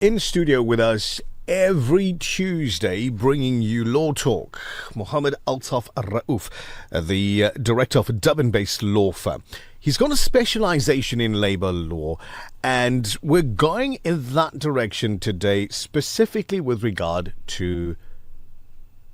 In studio with us every Tuesday, bringing you Law Talk, Mohammed Altaf Rauf, the director of a Durban-based law firm. He's got a specialization in labor law, and we're going in that direction today, specifically with regard to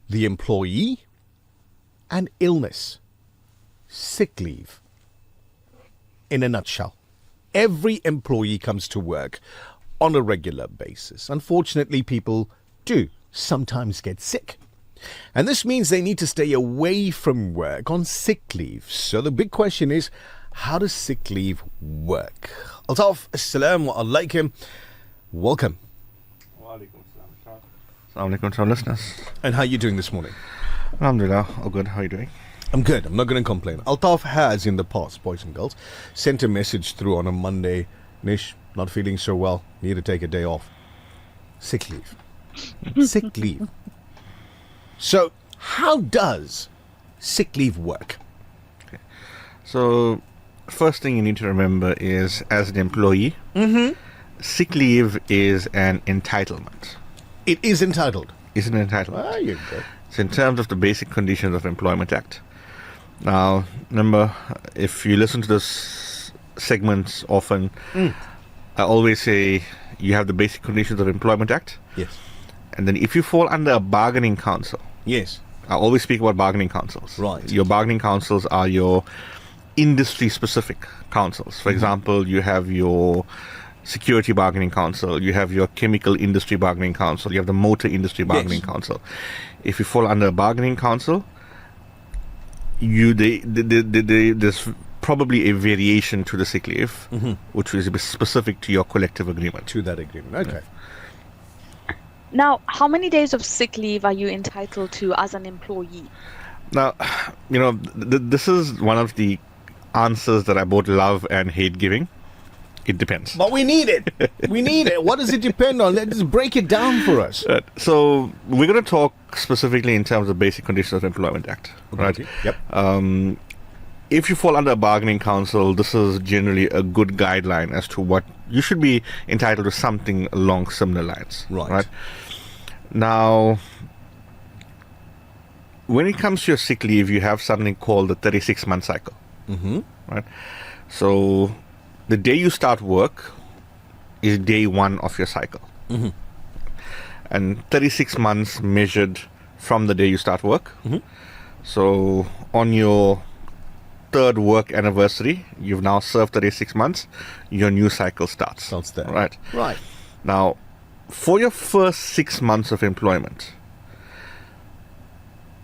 the employee and illness, sick leave. In a nutshell, every employee comes to work on a regular basis. Unfortunately, people do sometimes get sick. And this means they need to stay away from work on sick leave. So the big question is, how does sick leave work? Altaf, assalamu alaikum. Welcome. Assalamu alaikum to our listeners. And how are you doing this morning? Alhamdulillah, all good. How are you doing? I'm good. I'm not going to complain. Altaf has in the past, boys and girls, sent a message through on a Monday. Nish, not feeling so well. Need to take a day off. Sick leave. Sick leave. So, how does sick leave work? Okay. So, first thing you need to remember is, as an employee, sick leave is an entitlement. It is entitled. It's an entitlement. There you go. It's in terms of the basic conditions of Employment Act. Now, remember, if you listen to this segments often, I always say you have the basic conditions of Employment Act. Yes. And then if you fall under a bargaining council, Yes. I always speak about bargaining councils. Right. Your bargaining councils are your industry-specific councils. For example, you have your security bargaining council, you have your chemical industry bargaining council, you have the motor industry bargaining council. If you fall under a bargaining council, there's probably a variation to the sick leave, which is specific to your collective agreement. To that agreement. Okay. Now, how many days of sick leave are you entitled to as an employee? Now, this is one of the answers that I both love and hate giving. It depends. But we need it. We need it. What does it depend on? Let's break it down for us. So we're going to talk specifically in terms of basic conditions of Employment Act. Right? Okay. Yep. If you fall under a bargaining council, this is generally a good guideline as to what you should be entitled to, something along similar lines. Right. Now, when it comes to your sick leave, you have something called the 36-month cycle. Right? So the day you start work is day one of your cycle. And 36 months measured from the day you start work. So on your third work anniversary, you've now served 36 months, your new cycle starts. Starts there. Right. Right. Now, for your first 6 months of employment,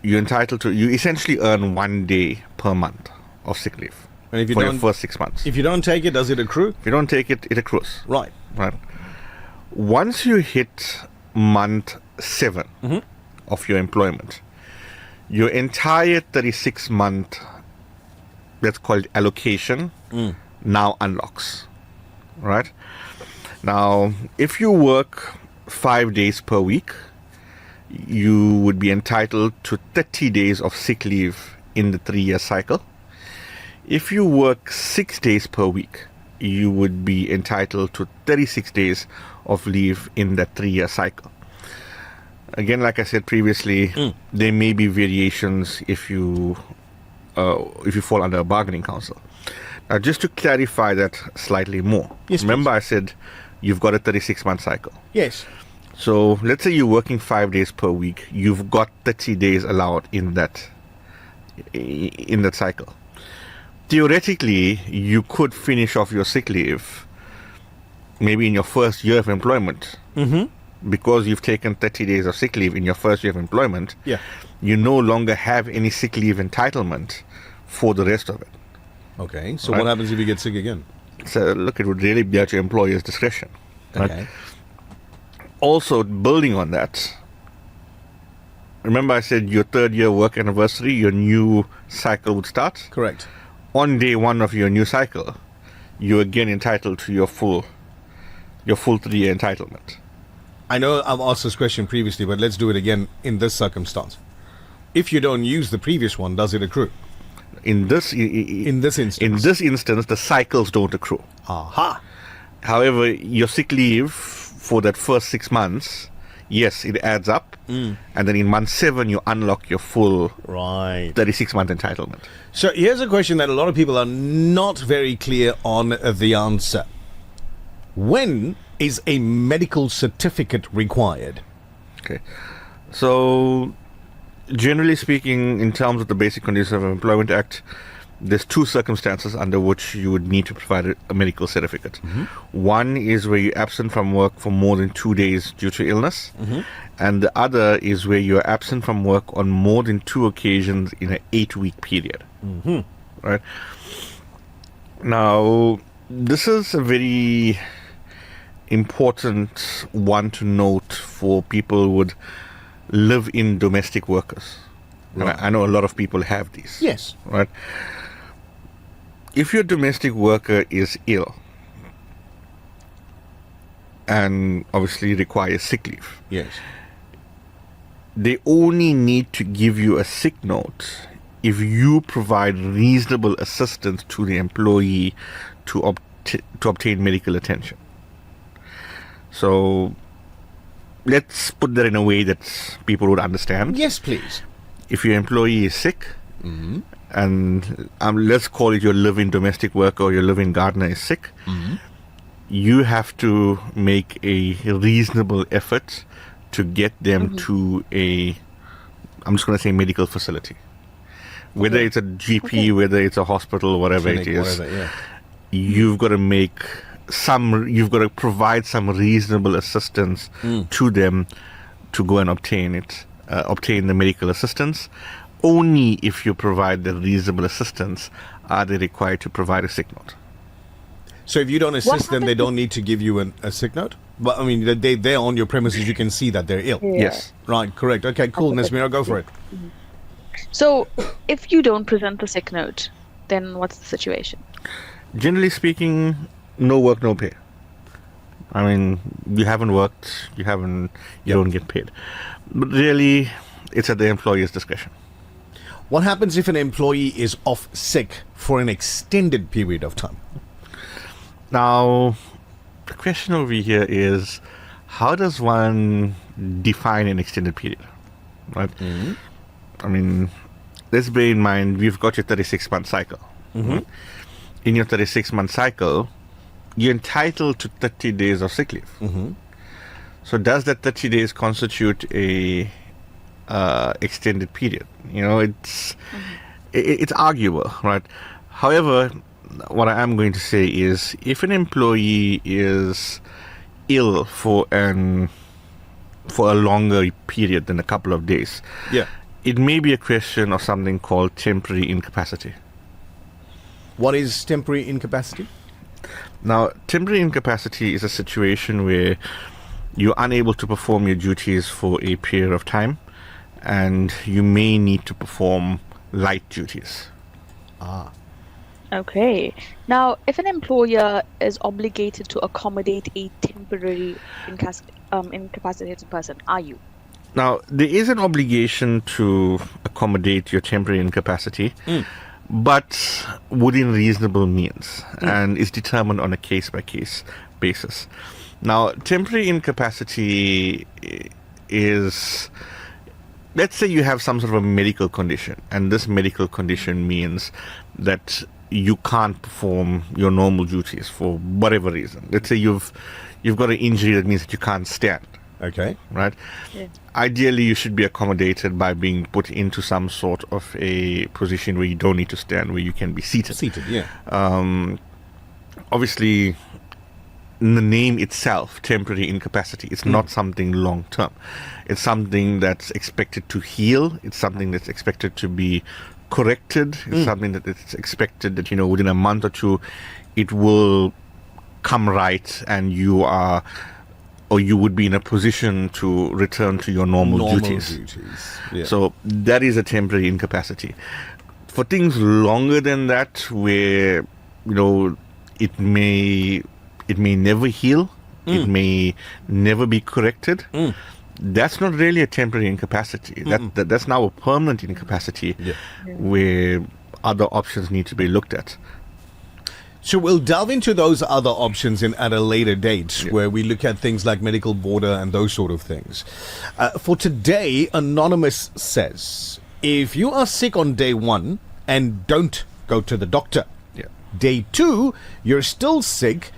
you essentially earn 1 day per month of sick leave. And if you for don't, your first 6 months. if you don't take it, does it accrue? If you don't take it, it accrues. Right. Right. Once you hit month 7 of your employment, your entire 36-month, let's call it allocation, now unlocks. Right? Now, if you work 5 days per week, you would be entitled to 30 days of sick leave in the 3-year cycle. If you work 6 days per week, you would be entitled to 36 days of leave in that 3-year cycle. Again, like I said previously, there may be variations if you fall under a bargaining council. Now, just to clarify that slightly more, remember I said you've got a 36-month cycle. Yes. So let's say you're working 5 days per week. You've got 30 days allowed in that cycle. Theoretically, you could finish off your sick leave maybe in your first year of employment. Because you've taken 30 days of sick leave in your first year of employment, you no longer have any sick leave entitlement for the rest of it. Okay. So what happens if you get sick again? So look, it would really be at your employer's discretion. Okay. Right? Also, building on that, remember I said your 3rd year work anniversary, your new cycle would start? Correct. On day 1 of your new cycle, you're again entitled to your full 3-year entitlement. I know I've asked this question previously, but let's do it again in this circumstance. If you don't use the previous one, does it accrue? In this instance, the cycles don't accrue. Aha. However, your sick leave for that first 6 months, yes, it adds up. And then in month 7, you unlock your full Right. 36-month entitlement. So here's a question that a lot of people are not very clear on the answer. When is a medical certificate required? Okay. So, generally speaking, in terms of the Basic Conditions of Employment Act, there's 2 circumstances under which you would need to provide a medical certificate. One is where you're absent from work for more than 2 days due to illness, and the other is where you're absent from work on more than 2 occasions in an 8-week period. Right? Now, this is a very important one to note for people who would live in domestic workers. And Right. I know a lot of people have these. Yes. Right? If your domestic worker is ill and obviously requires sick leave, Yes. they only need to give you a sick note if you provide reasonable assistance to the employee to obtain medical attention. So let's put that in a way that people would understand. Yes, please. If your employee is sick, and let's call it your live-in domestic worker or your live-in gardener is sick, you have to make a reasonable effort to get them to I'm just going to say medical facility. Whether it's a GP, whether it's a hospital, whatever Clinic, it is, whatever, yeah. you've got to provide some reasonable assistance to them to go and obtain the medical assistance. Only if you provide the reasonable assistance are they required to provide a sick note. So if you don't assist them, they happened don't need to give you a sick note? But I mean, they're on your premises, you can see that they're ill. Yeah. Yes. Right, correct. Okay, cool. Nesmira, go for it. So, if you don't present the sick note, then what's the situation? Generally speaking, no work, no pay. I mean, you haven't worked, you don't get paid. But really, it's at the employer's discretion. What happens if an employee is off sick for an extended period of time? Now, the question over here is, how does one define an extended period? Right? I mean, let's bear in mind, we've got your 36-month cycle. Right? In your 36-month cycle, you're entitled to 30 days of sick leave. So does that 30 days constitute a extended period? You know, it's arguable, right? However, what I am going to say is, if an employee is ill for a longer period than a couple of days, Yeah. it may be a question of something called temporary incapacity. What is temporary incapacity? Now, temporary incapacity is a situation where you're unable to perform your duties for a period of time, and you may need to perform light duties. Okay. Now, if an employer is obligated to accommodate a temporary incapacitated person, are you? Now, there is an obligation to accommodate your temporary incapacity, but within reasonable means, and is determined on a case-by-case basis. Now, temporary incapacity is, let's say you have some sort of a medical condition, and this medical condition means that you can't perform your normal duties for whatever reason. Let's say you've got an injury that means that you can't stand. Okay. Right? Yeah. Ideally, you should be accommodated by being put into some sort of a position where you don't need to stand, where you can be seated. Seated, yeah. Obviously, in the name itself, temporary incapacity, it's not something long term. It's something that's expected to heal. It's something that's expected to be corrected. It's something that it's expected that, within a month or two, it will come right, and you would be in a position to return to your normal duties. Yeah. So that is a temporary incapacity. For things longer than that, where it may never heal, it may never be corrected, that's not really a temporary incapacity. That's now a permanent incapacity, where other options need to be looked at. So we'll delve into those other options at a later date where we look at things like medical border and those sort of things. For today, Anonymous says, if you are sick on day 1 and don't go to the doctor, day 2, you're still sick,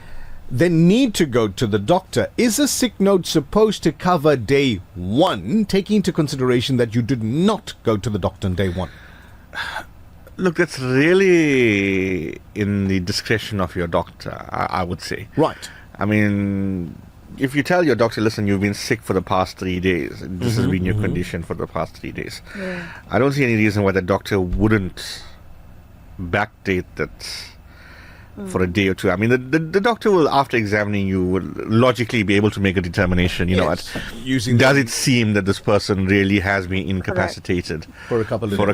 then need to go to the doctor. Is a sick note supposed to cover day 1, taking into consideration that you did not go to the doctor on day 1? Look, that's really in the discretion of your doctor, I would say. Right. I mean, if you tell your doctor, listen, you've been sick for the past 3 days, this has been your condition for the past 3 days, I don't see any reason why the doctor wouldn't backdate that for a day or two. I mean, the doctor will, after examining you, will logically be able to make a determination, you know, does it seem that this person really has been incapacitated for a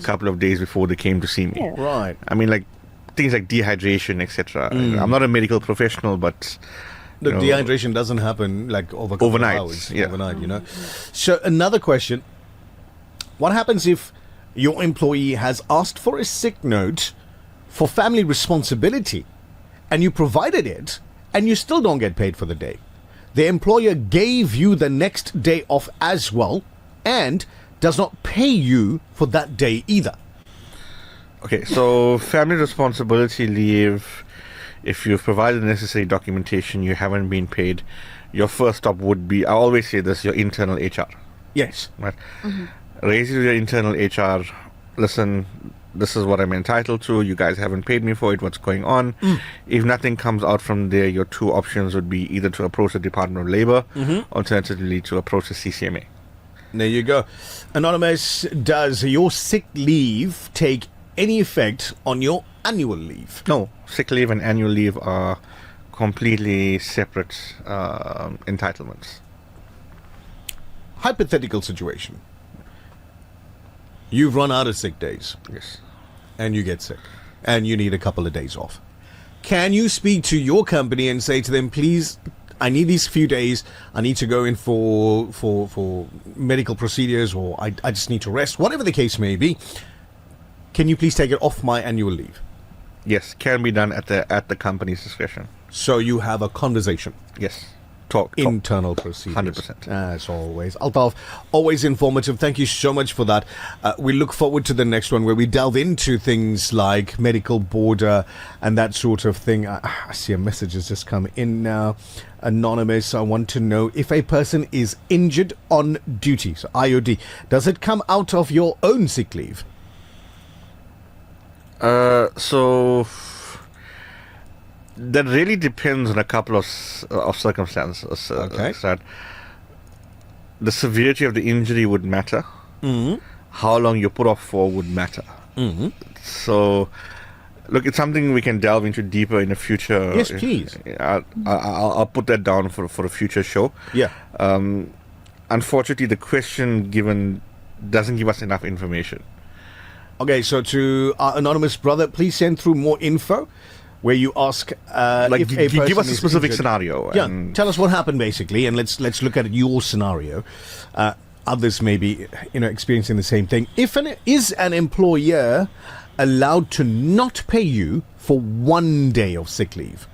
couple of days before they came to see me? Yeah. Right. I mean, like, things like dehydration, etc. I'm not a medical professional, but... The dehydration doesn't happen like over a couple of hours. Overnight, you know. So another question. What happens if your employee has asked for a sick note for family responsibility and you provided it and you still don't get paid for the day? The employer gave you the next day off as well and does not pay you for that day either. Okay, so family responsibility leave, if you've provided the necessary documentation, you haven't been paid, your first stop would be, I always say this, your internal HR. Yes. Right? Raise it with your internal HR. Listen, this is what I'm entitled to. You guys haven't paid me for it. What's going on? If nothing comes out from there, your two options would be either to approach the Department of Labor, alternatively to approach the CCMA. There you go. Anonymous, does your sick leave take any effect on your annual leave? No, sick leave and annual leave are completely separate entitlements. Hypothetical situation. You've run out of sick days. Yes. And you get sick. And you need a couple of days off. Can you speak to your company and say to them, please, I need these few days. I need to go in for medical procedures, or I just need to rest, whatever the case may be. Can you please take it off my annual leave? Yes, can be done at the company's discretion. So you have a conversation. Yes. Talk. Internal procedures. 100%. As always. Altaf, always informative. Thank you so much for that. We look forward to the next one where we delve into things like medical border and that sort of thing. I see a message has just come in now. Anonymous, I want to know if a person is injured on duty, so IOD, does it come out of your own sick leave? So that really depends on a couple of circumstances. Okay. The severity of the injury would matter. How long you put off for would matter. So, look, it's something we can delve into deeper in the future. Yes, please. I'll put that down for a future show. Yeah. Unfortunately, the question given doesn't give us enough information. Okay, so to our anonymous brother, please send through more info where you ask if a person give us a is specific injured. scenario. Yeah, tell us what happened basically, and let's look at your scenario. Others may be experiencing the same thing. Is an employer allowed to not pay you for 1 day of sick leave?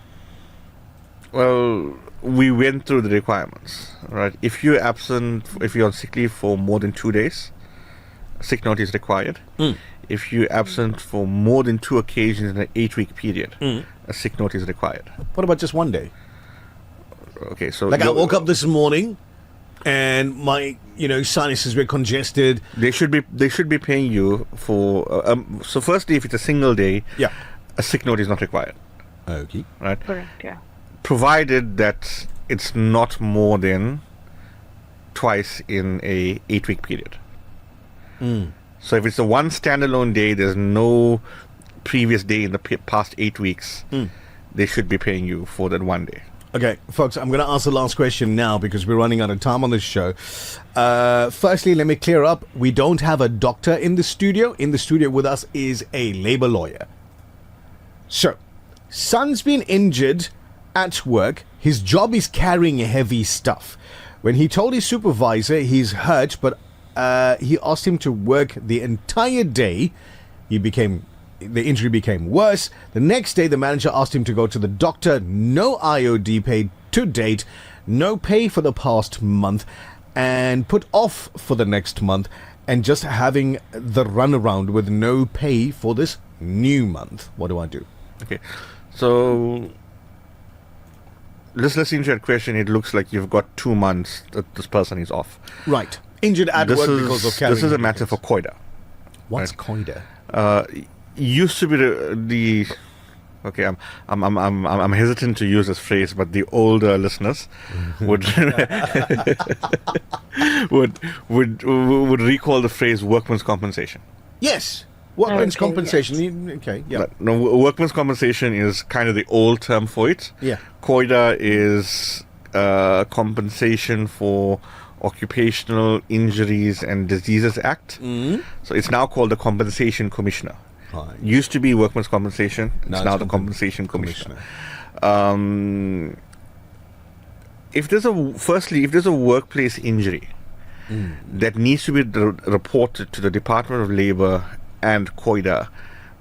Well, we went through the requirements, right? If you're absent, if you're on sick leave for more than 2 days, a sick note is required. If you're absent for more than 2 occasions in an 8-week period, a sick note is required. What about just 1 day? Okay, so I woke up this morning and my sinuses were congested. They should be paying you for. So firstly, if it's a single day, a sick note is not required. Okay. Right. Correct. Yeah. Provided that it's not more than twice in a 8-week period. So if it's a one standalone day, there's no previous day in the past 8 weeks, they should be paying you for that 1 day. Okay, folks, I'm going to ask the last question now because we're running out of time on this show. Firstly, let me clear up. We don't have a doctor in the studio. In the studio with us is a labor lawyer. So, son's been injured at work. His job is carrying heavy stuff. When he told his supervisor he's hurt, but he asked him to work the entire day, he became the injury became worse. The next day, the manager asked him to go to the doctor. No IOD paid to date, no pay for the past month, and put off for the next month, and just having the runaround with no pay for this new month. What do I do? Okay, so listening to your question, it looks like you've got 2 months that this person is off. Right. Injured at work because of carrying. This is a matter for COIDA. What's COIDA? Used to be the okay. I'm hesitant to use this phrase, but the older listeners would would recall the phrase workman's compensation. Yes. Workman's Okay, compensation. yes. Okay, yeah. No, workman's compensation is kind of the old term for it. Yeah. COIDA is compensation for Occupational Injuries and Diseases Act. Mm-hmm. So it's now called the Compensation Commissioner. Right. Used to be Workmen's Compensation. It's now the Compensation Commissioner. Commissioner. If there's a workplace injury that needs to be reported to the Department of Labor and COIDA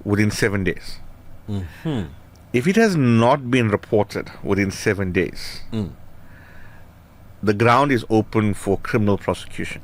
within 7 days. Mm-hmm. If it has not been reported within 7 days, the ground is open for criminal prosecution.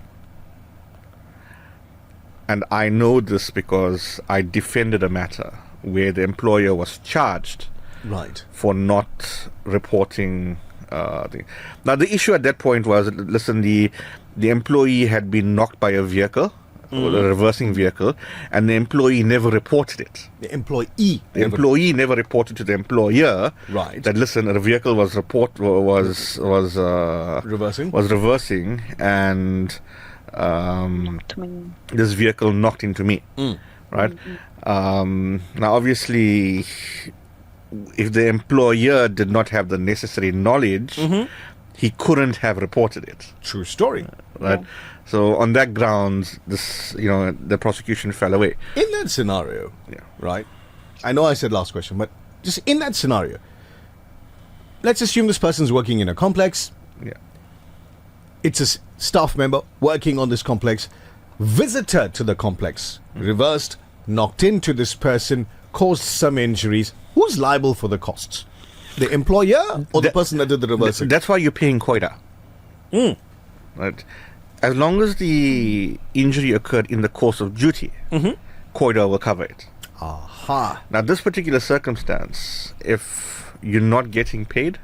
And I know this because I defended a matter where the employer was charged Right. for not reporting. Now, the issue at that point was, listen, the employee had been knocked by a vehicle, a reversing vehicle, and the employee never reported it. The employee. The employee never reported to the employer Right. that, listen, a vehicle was reversing, and this vehicle knocked into me. Right. Now, obviously, if the employer did not have the necessary knowledge, he couldn't have reported it. True story. Right. Yeah. So on that grounds, the prosecution fell away. In that scenario, Yeah. right? I know I said last question, but just in that scenario, let's assume this person's working in a complex. Yeah. It's a staff member working on this complex, visitor to the complex, reversed, knocked into this person, caused some injuries. Who's liable for the costs? The employer or the person that did the reversing? That's why you're paying COIDA. Right. As long as the injury occurred in the course of duty, COIDA will cover it. Aha. Now, this particular circumstance, if you're not getting paid,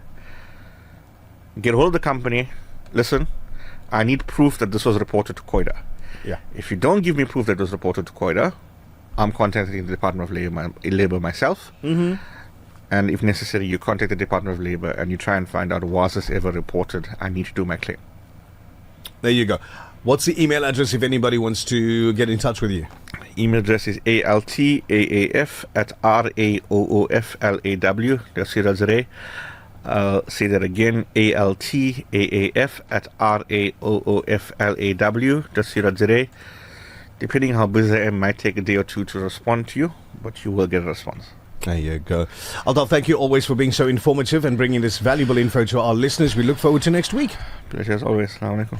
get hold of the company. Listen, I need proof that this was reported to COIDA. Yeah. If you don't give me proof that it was reported to COIDA, I'm contacting the Department of Labor myself. And if necessary, you contact the Department of Labor and you try and find out, was this ever reported? I need to do my claim. There you go. What's the email address if anybody wants to get in touch with you? Email address is altAAF@RAOOFLAW.co.za. Say that again, altAAF@RAOOFLAW.co.za. Depending how busy I am, it might take a day or two to respond to you, but you will get a response. There you go. Altaf, thank you always for being so informative and bringing this valuable info to our listeners. We look forward to next week. Pleasure as always. Assalamu alaikum.